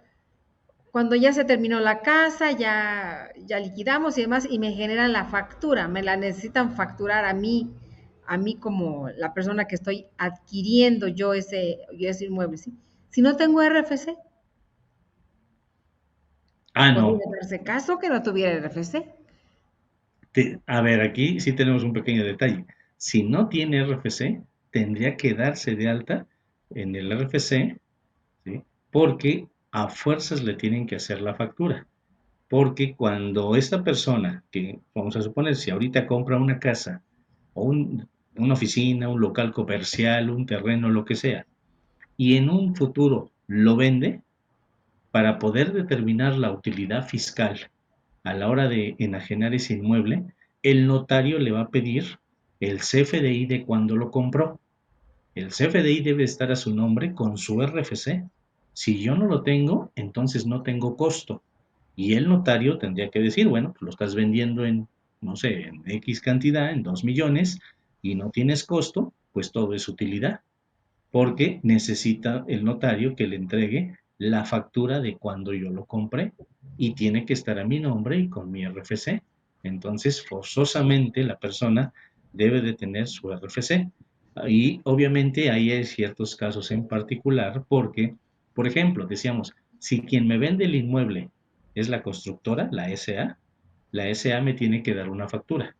ya se terminó la casa, ya liquidamos y demás, y me generan la factura? Me la necesitan facturar a mí como la persona que estoy adquiriendo yo ese inmueble, ¿sí? Si no tengo RFC, Ah, ¿podría no. darse caso que no tuviera RFC? A ver, aquí sí tenemos un pequeño detalle. Si no tiene RFC, tendría que darse de alta en el RFC, ¿sí? Porque a fuerzas le tienen que hacer la factura. Porque cuando esta persona, que vamos a suponer, si ahorita compra una casa o una oficina, un local comercial, un terreno, lo que sea, y en un futuro lo vende, para poder determinar la utilidad fiscal a la hora de enajenar ese inmueble, el notario le va a pedir el CFDI de cuando lo compró. El CFDI debe estar a su nombre con su RFC. Si yo no lo tengo, entonces no tengo costo. Y el notario tendría que decir, bueno, pues lo estás vendiendo en, no sé, en X cantidad, en 2 millones, y no tienes costo, pues todo es utilidad, porque necesita el notario que le entregue la factura de cuando yo lo compré y tiene que estar a mi nombre y con mi RFC. Entonces, forzosamente la persona debe de tener su RFC. Y obviamente ahí hay ciertos casos en particular porque, por ejemplo, decíamos, si quien me vende el inmueble es la constructora, la SA me tiene que dar una factura.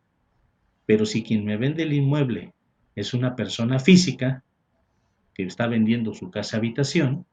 Pero si quien me vende el inmueble es una persona física, que está vendiendo su casa habitación,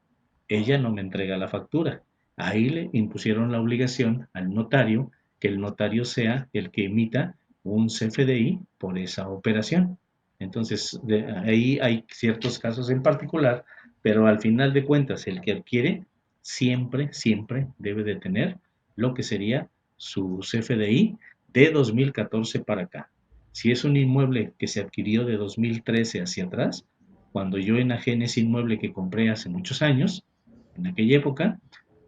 ella no me entrega la factura. Ahí le impusieron la obligación al notario que el notario sea el que emita un CFDI por esa operación. Entonces, ahí hay ciertos casos en particular, pero al final de cuentas, el que adquiere siempre, siempre debe de tener lo que sería su CFDI de 2014 para acá. Si es un inmueble que se adquirió de 2013 hacia atrás, cuando yo enajene ese inmueble que compré hace muchos años, en aquella época,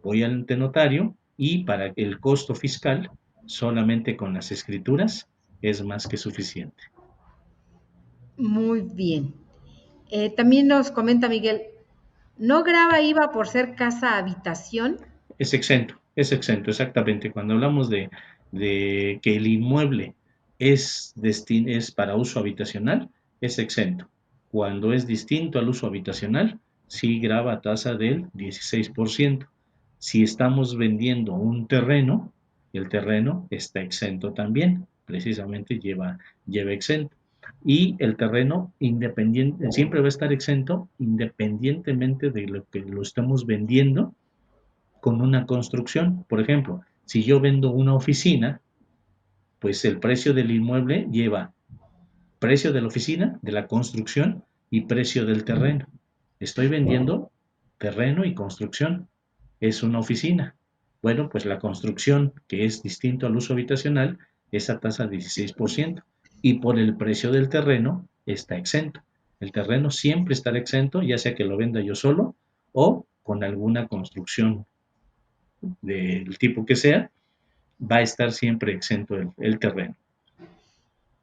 voy al notario y para el costo fiscal, solamente con las escrituras es más que suficiente. Muy bien. También nos comenta Miguel, ¿no graba IVA por ser casa habitación? Es exento, exactamente. Cuando hablamos de que el inmueble es para uso habitacional, es exento. Cuando es distinto al uso habitacional, sí grava tasa del 16%. Si estamos vendiendo un terreno, el terreno está exento también, precisamente lleva exento. Y el terreno independiente, siempre va a estar exento independientemente de lo que lo estemos vendiendo con una construcción. Por ejemplo, si yo vendo una oficina, pues el precio del inmueble lleva precio de la oficina, de la construcción y precio del terreno. Estoy vendiendo terreno y construcción. Es una oficina. Bueno, pues la construcción, que es distinto al uso habitacional, esa tasa 16%. Y por el precio del terreno está exento. El terreno siempre estará exento, ya sea que lo venda yo solo o con alguna construcción del tipo que sea, va a estar siempre exento el terreno.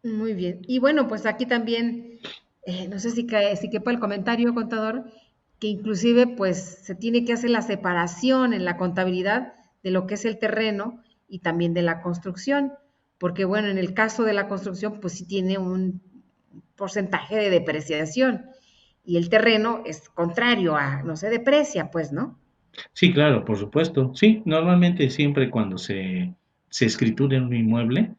Muy bien. Y bueno, pues aquí también, no sé si quepa el comentario, contador, que inclusive pues se tiene que hacer la separación en la contabilidad de lo que es el terreno y también de la construcción, porque bueno, en el caso de la construcción pues sí tiene un porcentaje de depreciación y el terreno es contrario a, no se deprecia, pues, ¿no? Sí, claro, por supuesto. Sí, normalmente siempre cuando se escritura en un inmueble,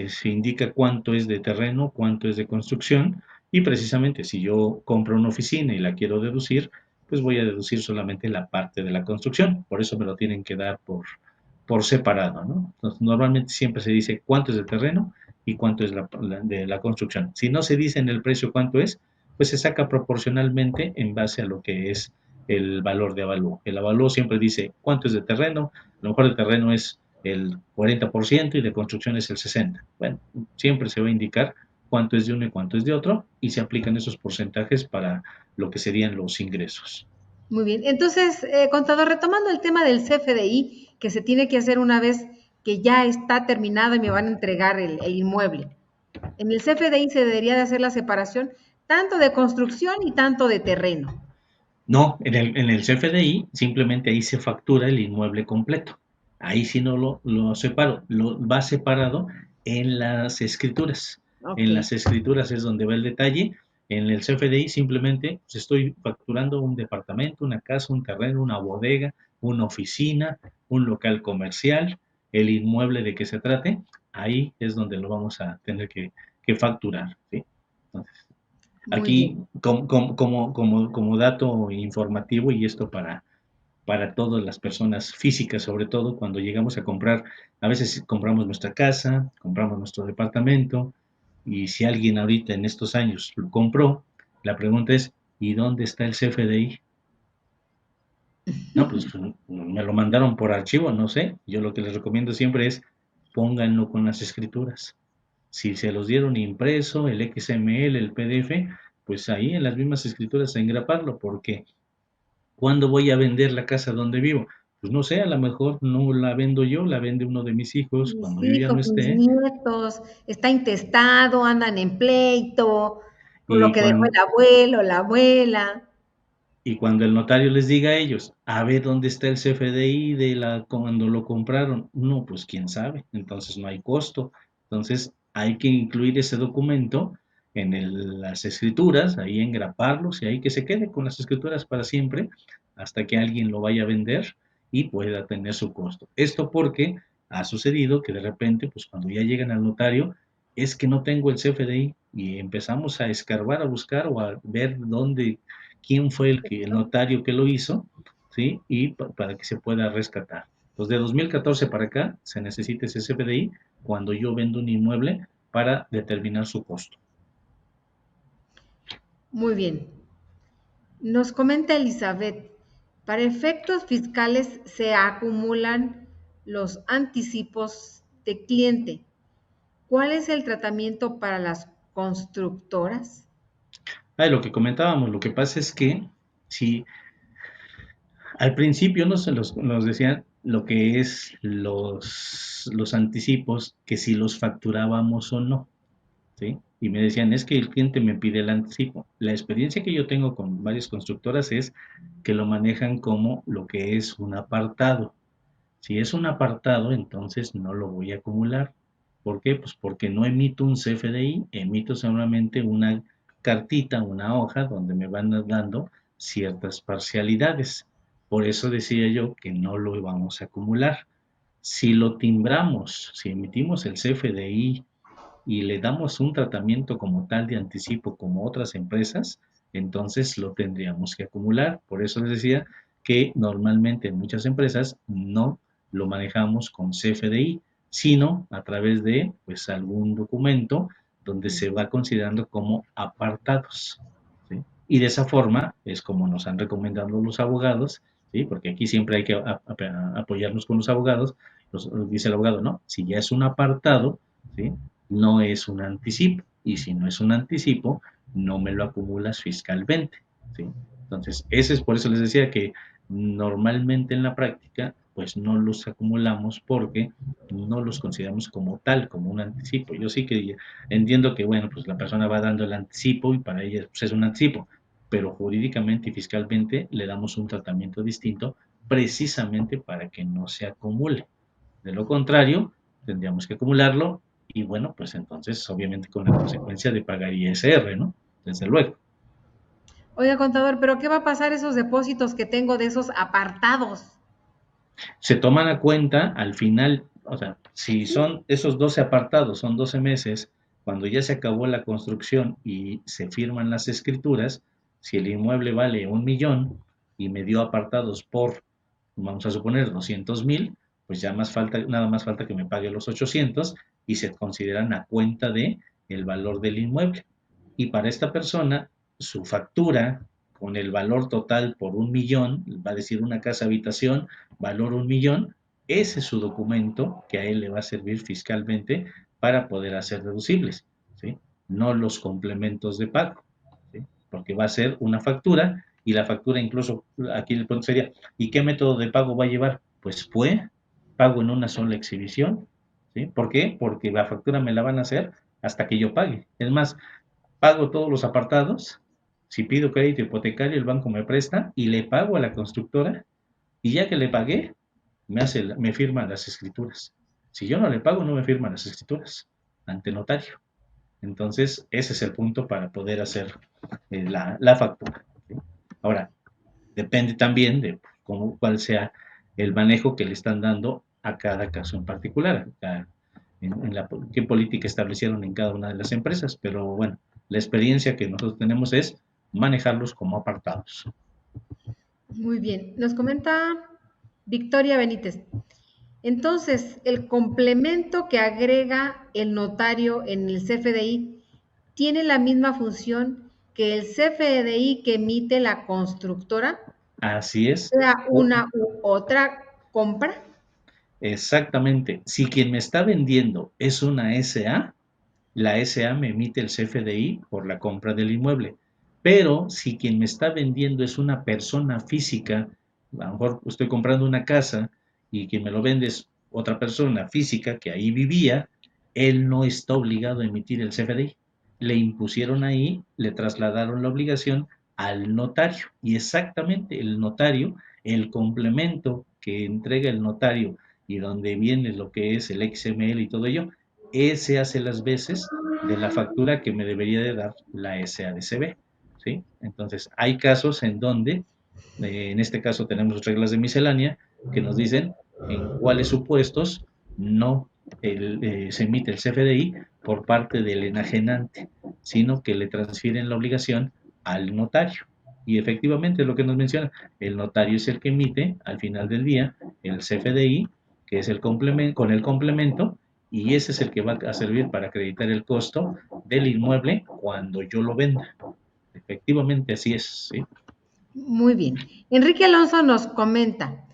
se indica cuánto es de terreno, cuánto es de construcción, y precisamente si yo compro una oficina y la quiero deducir, pues voy a deducir solamente la parte de la construcción. Por eso me lo tienen que dar por separado, ¿no? Entonces, normalmente siempre se dice cuánto es de terreno y cuánto es de la construcción. Si no se dice en el precio cuánto es, pues se saca proporcionalmente en base a lo que es el valor de avalúo. El avalúo siempre dice cuánto es de terreno, a lo mejor de terreno es el 40% y de construcción es el 60%. Bueno, siempre se va a indicar cuánto es de uno y cuánto es de otro y se aplican esos porcentajes para lo que serían los ingresos. Muy bien. Entonces, contador, retomando el tema del CFDI, que se tiene que hacer una vez que ya está terminado y me van a entregar el inmueble. En el CFDI se debería de hacer la separación tanto de construcción y tanto de terreno. No, en el CFDI simplemente ahí se factura el inmueble completo. Ahí sí no lo separo, va separado en las escrituras. Ok, En las escrituras es donde va el detalle. En el CFDI simplemente pues, estoy facturando un departamento, una casa, un terreno, una bodega, una oficina, un local comercial, el inmueble de que se trate. Ahí es donde lo vamos a tener que facturar, ¿sí? Entonces, muy aquí, bien. como dato informativo, y esto para todas las personas físicas, sobre todo cuando llegamos a comprar, a veces compramos nuestra casa, compramos nuestro departamento, y si alguien ahorita en estos años lo compró, la pregunta es, ¿y dónde está el CFDI? No, pues me lo mandaron por archivo, no sé. Yo lo que les recomiendo siempre es pónganlo con las escrituras. Si se los dieron impreso, el XML, el PDF, pues ahí en las mismas escrituras a engraparlo, porque ¿cuándo voy a vender la casa donde vivo? Pues no sé, a lo mejor no la vendo yo, la vende uno de mis hijos Mis cuando yo ya no hijos, mis esté, nietos, está intestado, andan en pleito, por lo y que dejó cuando, el abuelo, la abuela. y cuando el notario les diga a ellos, a ver dónde está el CFDI cuando lo compraron, no, pues quién sabe, entonces no hay costo. Entonces hay que incluir ese documento en las escrituras, ahí engraparlos y ahí que se quede con las escrituras para siempre hasta que alguien lo vaya a vender y pueda tener su costo. Esto porque ha sucedido que de repente, pues cuando ya llegan al notario, es que no tengo el CFDI y empezamos a escarbar, a buscar o a ver dónde quién fue el notario que lo hizo, ¿sí? Y para que se pueda rescatar. Entonces, de 2014 para acá se necesita ese CFDI cuando yo vendo un inmueble para determinar su costo. Muy bien. Nos comenta Elizabeth, para efectos fiscales se acumulan los anticipos de cliente. ¿Cuál es el tratamiento para las constructoras? Lo que comentábamos, lo que pasa es que si al principio nos decían lo que es los anticipos, que si los facturábamos o no, ¿sí? Y me decían, es que el cliente me pide el anticipo. La experiencia que yo tengo con varias constructoras es que lo manejan como lo que es un apartado. Si es un apartado, entonces no lo voy a acumular. ¿Por qué? Pues porque no emito un CFDI, emito solamente una cartita, una hoja donde me van dando ciertas parcialidades. Por eso decía yo que no lo vamos a acumular. Si lo timbramos, si emitimos el CFDI y le damos un tratamiento como tal de anticipo como otras empresas, entonces lo tendríamos que acumular. Por eso les decía que normalmente en muchas empresas no lo manejamos con CFDI, sino a través de pues algún documento donde se va considerando como apartados, ¿sí? Y de esa forma es como nos han recomendado los abogados, ¿sí? Porque aquí siempre hay que apoyarnos con los abogados. Dice el abogado, no, si ya es un apartado, ¿sí? No es un anticipo. Y si no es un anticipo, no me lo acumulas fiscalmente, ¿sí? Entonces, ese es por eso les decía que normalmente en la práctica, pues no los acumulamos porque no los consideramos como tal, como un anticipo. Yo sí que entiendo que, bueno, pues la persona va dando el anticipo y para ella pues, es un anticipo, pero jurídicamente y fiscalmente le damos un tratamiento distinto precisamente para que no se acumule. De lo contrario, tendríamos que acumularlo y bueno, pues entonces obviamente con la consecuencia de pagar ISR, ¿no? Desde luego. Oiga, contador, pero ¿qué va a pasar esos depósitos que tengo de esos apartados? Se toman a cuenta al final, o sea, si son esos 12 apartados, son 12 meses, cuando ya se acabó la construcción y se firman las escrituras, si el inmueble vale 1 millón y me dio apartados por, vamos a suponer, 200,000, pues ya nada más falta que me pague los 800 y se consideran a cuenta de el valor del inmueble. Y para esta persona, su factura con el valor total por 1 millón, va a decir una casa habitación, valor 1 millón, ese es su documento que a él le va a servir fiscalmente para poder hacer deducibles, ¿sí? No los complementos de pago, ¿sí? Porque va a ser una factura y la factura incluso, aquí el punto sería, ¿y qué método de pago va a llevar? Pues fue pago en una sola exhibición, ¿sí? ¿Por qué? Porque la factura me la van a hacer hasta que yo pague. Es más, pago todos los apartados, Si pido crédito hipotecario, el banco me presta y le pago a la constructora, y ya que le pagué, me firman las escrituras. Si yo no le pago, no me firman las escrituras ante notario. Entonces, ese es el punto para poder hacer la factura. ¿Sí? Ahora, depende también de cuál sea el manejo que le están dando a cada caso en particular, qué política establecieron en cada una de las empresas, pero bueno, la experiencia que nosotros tenemos es manejarlos como apartados. Muy bien. Nos comenta Victoria Benítez. Entonces, el complemento que agrega el notario en el CFDI tiene la misma función que el CFDI que emite la constructora, Así es. sea una u otra compra. Exactamente. Si quien me está vendiendo es una SA, la SA me emite el CFDI por la compra del inmueble. Pero si quien me está vendiendo es una persona física, a lo mejor estoy comprando una casa y quien me lo vende es otra persona física que ahí vivía, él no está obligado a emitir el CFDI. Le impusieron ahí, le trasladaron la obligación al notario. Y exactamente el notario, el complemento que entrega el notario y donde viene lo que es el XML y todo ello, ese hace las veces de la factura que me debería de dar la SADCB, ¿sí? Entonces, hay casos en donde, en este caso tenemos reglas de miscelánea que nos dicen en cuáles supuestos no se emite el CFDI por parte del enajenante, sino que le transfieren la obligación al notario. Y efectivamente es lo que nos menciona, el notario es el que emite al final del día el CFDI, que es el complemento, con el complemento, y ese es el que va a servir para acreditar el costo del inmueble cuando yo lo venda. Efectivamente, así es, ¿sí? Muy bien. Enrique Alonso nos comenta,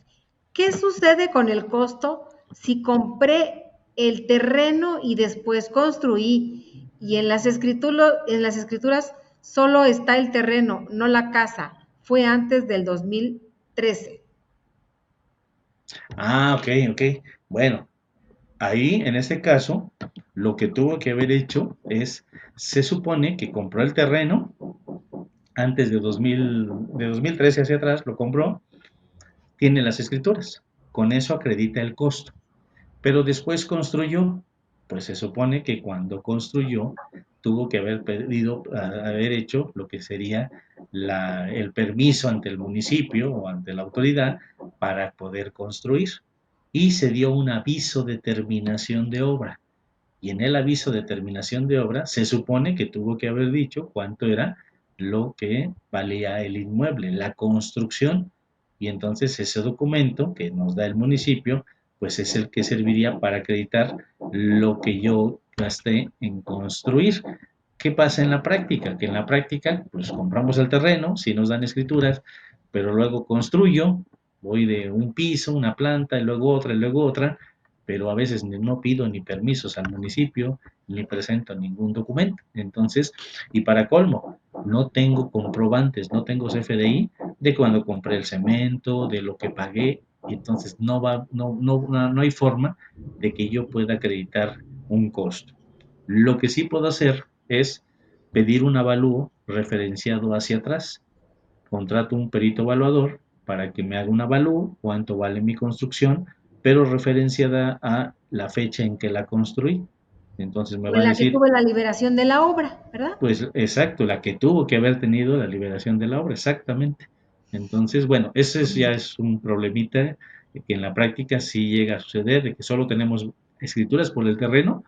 ¿qué sucede con el costo si compré el terreno y después construí y en las escrituras solo está el terreno, no la casa? Fue antes del 2013. Ah, ok, ok. Bueno, ahí en este caso, lo que tuvo que haber hecho es, se supone que compró el terreno antes de 2013 hacia atrás, lo compró, tiene las escrituras, con eso acredita el costo. Pero después construyó, pues se supone que cuando construyó tuvo que haber pedido, haber hecho lo que sería el permiso ante el municipio o ante la autoridad para poder construir. Y se dio un aviso de terminación de obra. Y en el aviso de terminación de obra se supone que tuvo que haber dicho cuánto era lo que valía el inmueble, la construcción. Y entonces ese documento que nos da el municipio, pues es el que serviría para acreditar lo que yo gasté en construir. ¿Qué pasa en la práctica? Que en la práctica, pues compramos el terreno, si nos dan escrituras, pero luego construyo, voy de un piso, una planta, y luego otra, pero a veces no pido ni permisos al municipio, ni presento ningún documento. Entonces, y para colmo, no tengo comprobantes, no tengo CFDI de cuando compré el cemento, de lo que pagué, y entonces no hay forma de que yo pueda acreditar un costo. Lo que sí puedo hacer es pedir un avalúo referenciado hacia atrás. Contrato un perito evaluador para que me haga un avalúo, cuánto vale mi construcción, pero referenciada a la fecha en que la construí. Entonces me O va en a la que decir, tuve la liberación de la obra, ¿verdad? pues exacto, la que tuvo que haber tenido la liberación de la obra, exactamente. Entonces, bueno, ese ya es un problemita que en la práctica sí llega a suceder, de que solo tenemos escrituras por el terreno,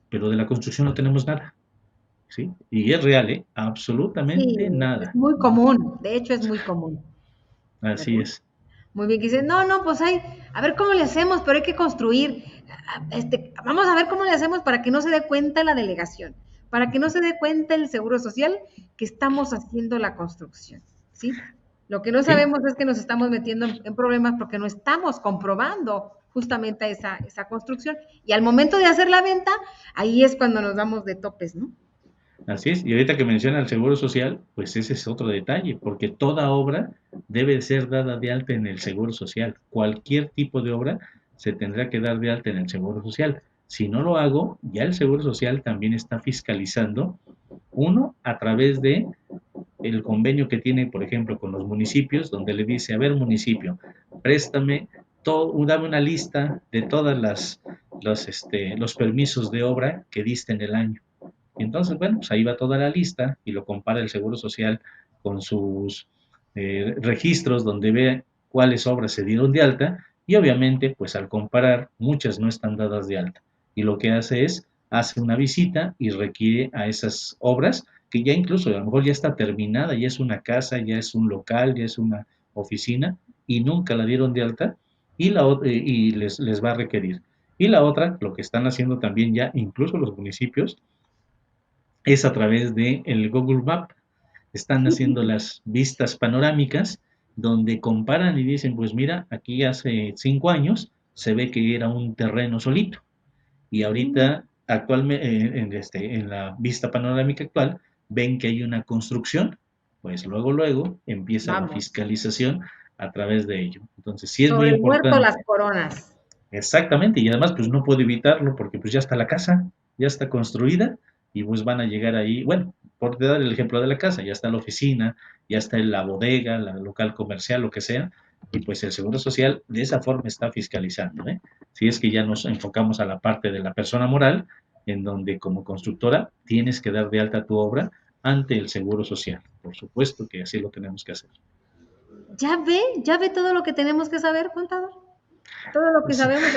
pero de la construcción no tenemos nada, ¿sí? Y es real, ¿eh? Sí, Absolutamente es nada. muy común, de hecho es muy común, Así ¿verdad? es. Muy bien, que dice, no, no, pues hay, a ver cómo le hacemos, pero hay que construir. Vamos a ver cómo le hacemos para que no se dé cuenta la delegación, para que no se dé cuenta el Seguro Social que estamos haciendo la construcción, ¿sí? Lo que no Sí, sabemos es que nos estamos metiendo en problemas porque no estamos comprobando justamente esa construcción. Y al momento de hacer la venta, ahí es cuando nos damos de topes, ¿no? así es. Y ahorita que menciona el Seguro Social, pues ese es otro detalle, porque toda obra debe ser dada de alta en el Seguro Social. Cualquier tipo de obra se tendrá que dar de alta en el Seguro Social. Si no lo hago, ya el Seguro Social también está fiscalizando, uno, a través de el convenio que tiene, por ejemplo, con los municipios, donde le dice, a ver, municipio, préstame todo, dame una lista de todas los permisos de obra que diste en el año. Y entonces, bueno, pues ahí va toda la lista y lo compara el Seguro Social con sus registros donde ve cuáles obras se dieron de alta y obviamente, pues al comparar, muchas no están dadas de alta. Y lo que hace es, hace una visita y requiere a esas obras que ya incluso a lo mejor ya está terminada, ya es una casa, ya es un local, ya es una oficina y nunca la dieron de alta y les va a requerir. Y la otra, lo que están haciendo también ya incluso los municipios, es a través de el Google Map. Están haciendo las vistas panorámicas donde comparan y dicen, pues mira, aquí hace 5 años se ve que era un terreno solito y ahorita actualmente en la vista panorámica actual ven que hay una construcción, pues luego empieza la Vamos, fiscalización a través de ello. Entonces sí es muy sobre el muerto las importante. coronas. Exactamente, y además pues no puedo evitarlo porque pues ya está la casa, ya está construida y pues van a llegar ahí, bueno, por dar el ejemplo de la casa, ya está la oficina, ya está la bodega, la local comercial, lo que sea, y pues el Seguro Social de esa forma está fiscalizando, ¿eh? Si es que ya nos enfocamos a la parte de la persona moral, en donde como constructora tienes que dar de alta tu obra ante el Seguro Social. Por supuesto que así lo tenemos que hacer. Ya ve todo lo que tenemos que saber, contador. Todo lo que Pues, sabemos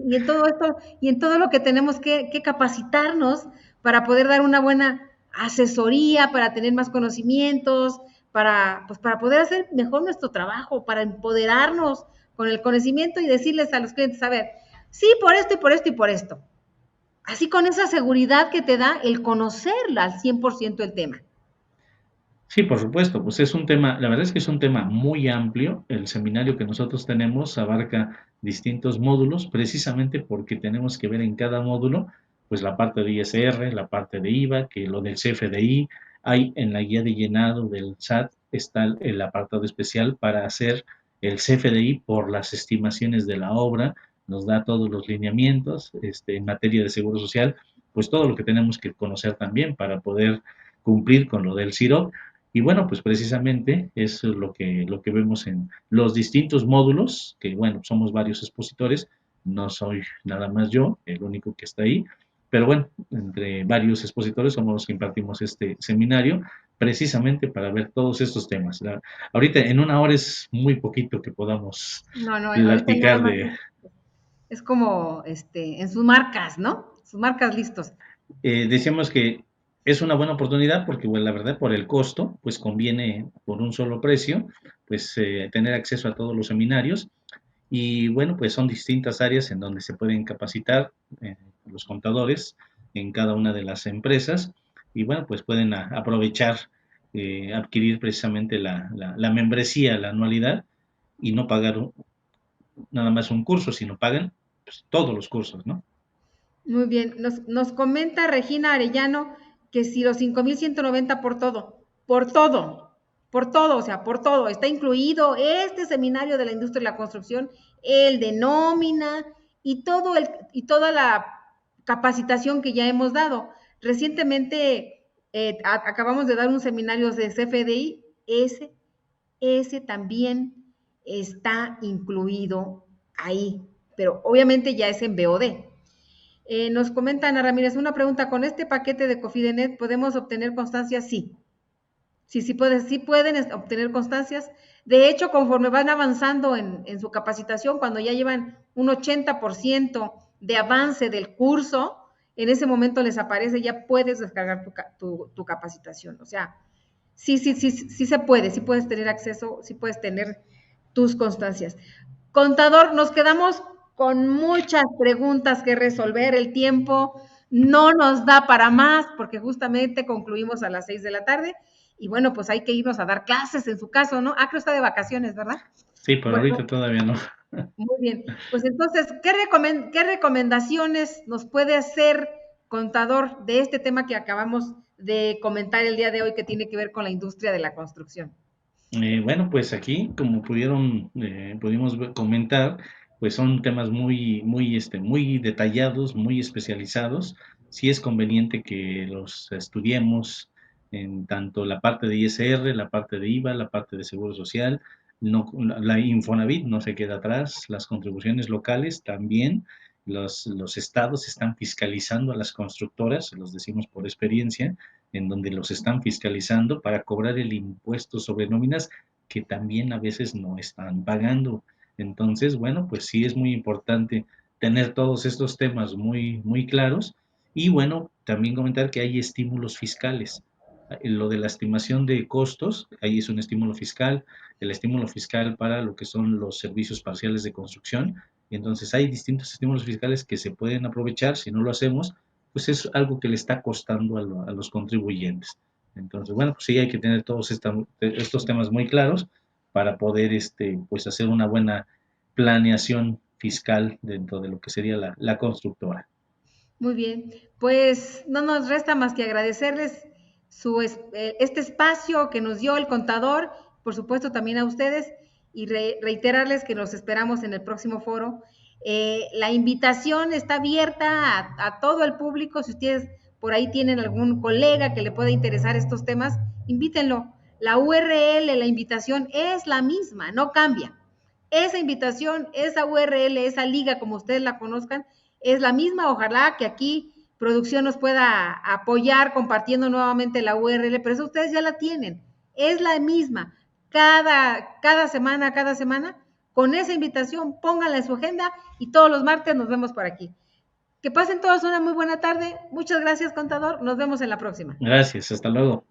y en todo esto y en todo lo que tenemos que capacitarnos para poder dar una buena asesoría, para tener más conocimientos, pues para poder hacer mejor nuestro trabajo, para empoderarnos con el conocimiento y decirles a los clientes, a ver, sí, por esto y por esto y por esto. Así con esa seguridad que te da el conocerla al 100% el tema. sí, por supuesto, pues es un tema, la verdad es que es un tema muy amplio. El seminario que nosotros tenemos abarca distintos módulos, precisamente porque tenemos que ver en cada módulo, pues la parte de ISR, la parte de IVA, que lo del CFDI, hay en la guía de llenado del SAT, está el apartado especial para hacer el CFDI por las estimaciones de la obra, nos da todos los lineamientos en materia de seguro social, pues todo lo que tenemos que conocer también para poder cumplir con lo del CIRO y bueno, pues precisamente es lo que vemos en los distintos módulos, que bueno, somos varios expositores, no soy nada más yo, el único que está ahí, pero bueno, entre varios expositores somos los que impartimos este seminario, precisamente para ver todos estos temas. Ahorita en una hora es muy poquito que podamos No, no, ahorita nada platicar más de, es como en sus marcas, ¿no? Sus marcas listos. decíamos que es una buena oportunidad porque, bueno, la verdad, por el costo, pues conviene por un solo precio, pues tener acceso a todos los seminarios y, bueno, pues son distintas áreas en donde se pueden capacitar los contadores en cada una de las empresas y, bueno, pues pueden aprovechar, adquirir precisamente la membresía, la anualidad y no pagar nada más un curso, sino pagan pues, todos los cursos, ¿no? Muy bien. Nos comenta Regina Arellano que si los 5,190 por todo, o sea, por todo, está incluido este seminario de la industria de la construcción, el de nómina y toda la capacitación que ya hemos dado. Recientemente acabamos de dar un seminario de CFDI, ese también está incluido ahí, pero obviamente ya es en BOD. Nos comenta Ana Ramírez, una pregunta, ¿con este paquete de Cofidenet podemos obtener constancias? Sí, sí pueden obtener constancias. De hecho, conforme van avanzando en su capacitación, cuando ya llevan un 80% de avance del curso, en ese momento les aparece, ya puedes descargar tu capacitación. O sea, sí se puede, sí puedes tener acceso, sí puedes tener tus constancias. Contador, nos quedamos con muchas preguntas que resolver. El tiempo no nos da para más porque justamente concluimos a las 6 de la tarde y bueno, pues hay que irnos a dar clases en su caso, ¿no? Ah, creo que está de vacaciones, ¿verdad? Sí, por Bueno, ahorita todavía no. muy bien. Pues entonces, ¿qué recomendaciones nos puede hacer, contador, de este tema que acabamos de comentar el día de hoy que tiene que ver con la industria de la construcción? Bueno, pues aquí, como pudimos comentar, pues son temas muy detallados, muy especializados. Sí es conveniente que los estudiemos en tanto la parte de ISR, la parte de IVA, la parte de Seguro Social, no, la Infonavit no se queda atrás, las contribuciones locales también, los estados están fiscalizando a las constructoras, los decimos por experiencia, en donde los están fiscalizando para cobrar el impuesto sobre nóminas que también a veces no están pagando. Entonces, bueno, pues sí es muy importante tener todos estos temas muy, muy claros y bueno, también comentar que hay estímulos fiscales. Lo de la estimación de costos, ahí es un estímulo fiscal, el estímulo fiscal para lo que son los servicios parciales de construcción. Y entonces hay distintos estímulos fiscales que se pueden aprovechar. Si no lo hacemos, pues es algo que le está costando a los contribuyentes. Entonces, bueno, pues sí hay que tener todos estos temas muy claros para poder pues hacer una buena planeación fiscal dentro de lo que sería la constructora. Muy bien, pues no nos resta más que agradecerles este espacio que nos dio el contador, por supuesto también a ustedes, y reiterarles que los esperamos en el próximo foro. La invitación está abierta a todo el público. Si ustedes por ahí tienen algún colega que le pueda interesar estos temas, invítenlo. La URL, la invitación es la misma, no cambia. Esa invitación, esa URL, esa liga, como ustedes la conozcan, es la misma. Ojalá que aquí producción nos pueda apoyar compartiendo nuevamente la URL, pero eso ustedes ya la tienen. Es la misma. Cada semana, con esa invitación, pónganla en su agenda y todos los martes nos vemos por aquí. Que pasen todos una muy buena tarde. Muchas gracias, contador. Nos vemos en la próxima. Gracias, hasta luego.